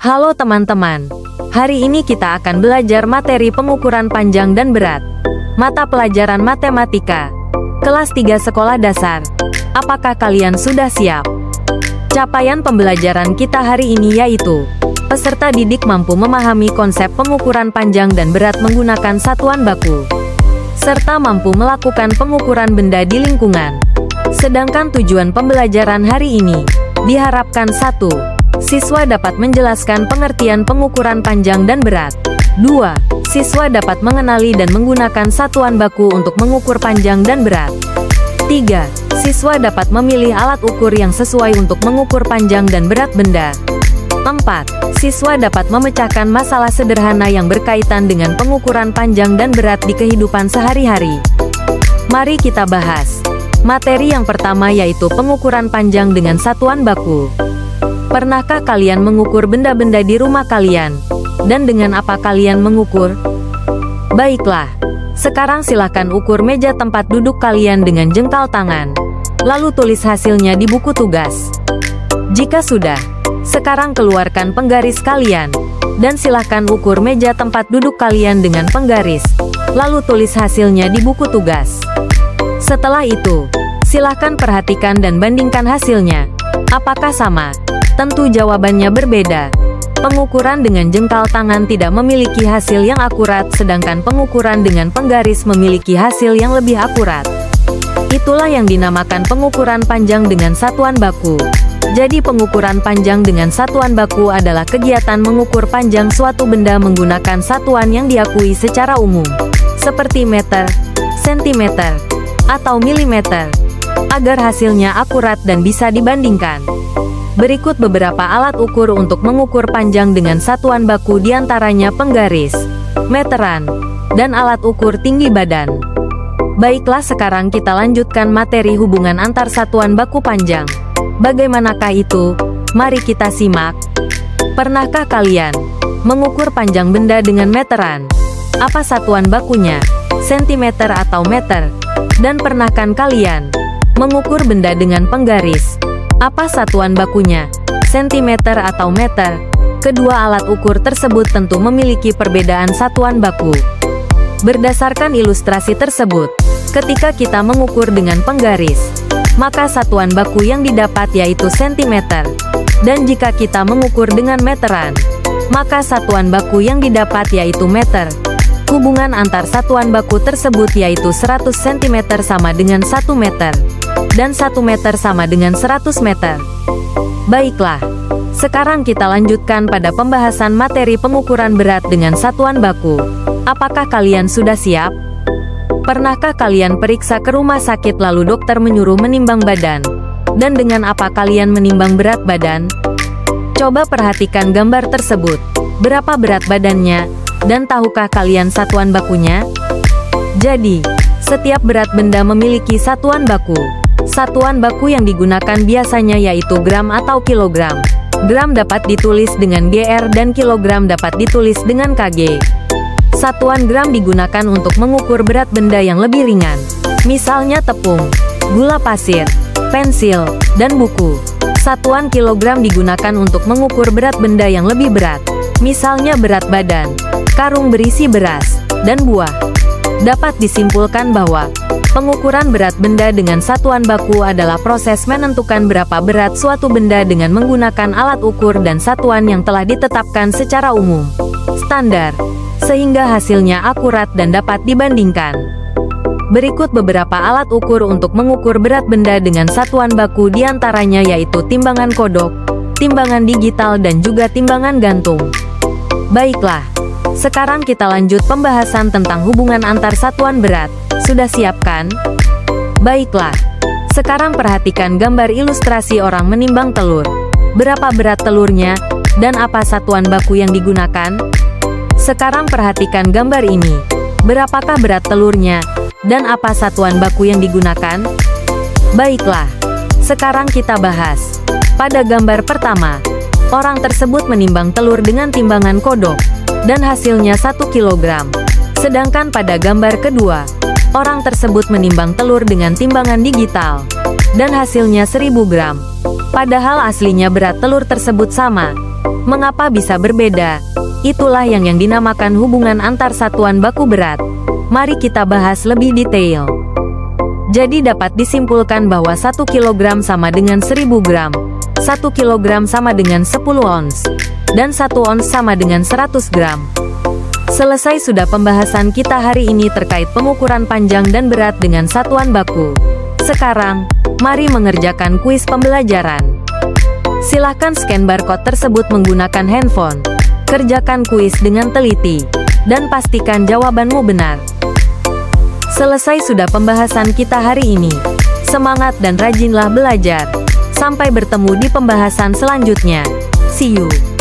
Halo teman-teman, hari ini kita akan belajar materi pengukuran panjang dan berat. Mata pelajaran Matematika, kelas 3 sekolah dasar. Apakah kalian sudah siap? Capaian pembelajaran kita hari ini yaitu, peserta didik mampu memahami konsep pengukuran panjang dan berat menggunakan satuan baku, serta mampu melakukan pengukuran benda di lingkungan. Sedangkan tujuan pembelajaran hari ini, diharapkan 1. Siswa dapat menjelaskan pengertian pengukuran panjang dan berat. 2. Siswa dapat mengenali dan menggunakan satuan baku untuk mengukur panjang dan berat. 3. Siswa dapat memilih alat ukur yang sesuai untuk mengukur panjang dan berat benda. 4. Siswa dapat memecahkan masalah sederhana yang berkaitan dengan pengukuran panjang dan berat di kehidupan sehari-hari. Mari kita bahas. Materi yang pertama yaitu pengukuran panjang dengan satuan baku. Pernahkah kalian mengukur benda-benda di rumah kalian? Dan dengan apa kalian mengukur? Baiklah, sekarang silakan ukur meja tempat duduk kalian dengan jengkal tangan. Lalu tulis hasilnya di buku tugas. Jika sudah, sekarang keluarkan penggaris kalian. Dan silakan ukur meja tempat duduk kalian dengan penggaris. Lalu tulis hasilnya di buku tugas. Setelah itu, silakan perhatikan dan bandingkan hasilnya. Apakah sama? Tentu jawabannya berbeda. Pengukuran dengan jengkal tangan tidak memiliki hasil yang akurat, sedangkan pengukuran dengan penggaris memiliki hasil yang lebih akurat. Itulah yang dinamakan pengukuran panjang dengan satuan baku. Jadi pengukuran panjang dengan satuan baku adalah kegiatan mengukur panjang suatu benda menggunakan satuan yang diakui secara umum, seperti meter, sentimeter, atau milimeter, agar hasilnya akurat dan bisa dibandingkan. Berikut beberapa alat ukur untuk mengukur panjang dengan satuan baku, diantaranya penggaris, meteran, dan alat ukur tinggi badan. Baiklah, sekarang kita lanjutkan materi hubungan antar satuan baku panjang. Bagaimanakah itu? Mari kita simak. Pernahkah kalian mengukur panjang benda dengan meteran? Apa satuan bakunya? Sentimeter atau meter? Dan pernahkah kalian mengukur benda dengan penggaris? Apa satuan bakunya? Sentimeter atau meter? Kedua alat ukur tersebut tentu memiliki perbedaan satuan baku. Berdasarkan ilustrasi tersebut, ketika kita mengukur dengan penggaris, maka satuan baku yang didapat yaitu sentimeter. Dan jika kita mengukur dengan meteran, maka satuan baku yang didapat yaitu meter. Hubungan antar satuan baku tersebut yaitu 100 cm sama dengan 1 meter. Dan 1 meter sama dengan 100 meter. Baiklah, sekarang kita lanjutkan pada pembahasan materi pengukuran berat dengan satuan baku. Apakah kalian sudah siap? Pernahkah kalian periksa ke rumah sakit lalu dokter menyuruh menimbang badan? Dan dengan apa kalian menimbang berat badan? Coba perhatikan gambar tersebut. Berapa berat badannya? Dan tahukah kalian satuan bakunya? Jadi, setiap berat benda memiliki satuan baku. Satuan baku yang digunakan biasanya yaitu gram atau kilogram. Gram dapat ditulis dengan GR dan kilogram dapat ditulis dengan KG. Satuan gram digunakan untuk mengukur berat benda yang lebih ringan. Misalnya tepung, gula pasir, pensil, dan buku. Satuan kilogram digunakan untuk mengukur berat benda yang lebih berat. Misalnya berat badan, karung berisi beras, dan buah. Dapat disimpulkan bahwa pengukuran berat benda dengan satuan baku adalah proses menentukan berapa berat suatu benda dengan menggunakan alat ukur dan satuan yang telah ditetapkan secara umum, standar, sehingga hasilnya akurat dan dapat dibandingkan. Berikut beberapa alat ukur untuk mengukur berat benda dengan satuan baku, diantaranya yaitu timbangan kodok, timbangan digital, dan juga timbangan gantung. Baiklah, sekarang kita lanjut pembahasan tentang hubungan antar satuan berat. Sudah siap kan? Baiklah, sekarang perhatikan gambar ilustrasi orang menimbang telur. Berapa berat telurnya? Dan apa satuan baku yang digunakan? Sekarang perhatikan gambar ini. Berapakah berat telurnya? Dan apa satuan baku yang digunakan? Baiklah, sekarang kita bahas. Pada gambar pertama, orang tersebut menimbang telur dengan timbangan kodok, dan hasilnya 1 kg. Sedangkan pada gambar kedua, orang tersebut menimbang telur dengan timbangan digital, dan hasilnya 1000 gram. Padahal aslinya berat telur tersebut sama. Mengapa bisa berbeda? Itulah yang dinamakan hubungan antar satuan baku berat. Mari kita bahas lebih detail. Jadi dapat disimpulkan bahwa 1 kg sama dengan 1000 gram, 1 kg sama dengan 10 ons, dan 1 ons sama dengan 100 gram. Selesai sudah pembahasan kita hari ini terkait pengukuran panjang dan berat dengan satuan baku. Sekarang, mari mengerjakan kuis pembelajaran. Silahkan scan barcode tersebut menggunakan handphone. Kerjakan kuis dengan teliti, dan pastikan jawabanmu benar. Selesai sudah pembahasan kita hari ini. Semangat dan rajinlah belajar. Sampai bertemu di pembahasan selanjutnya. See you.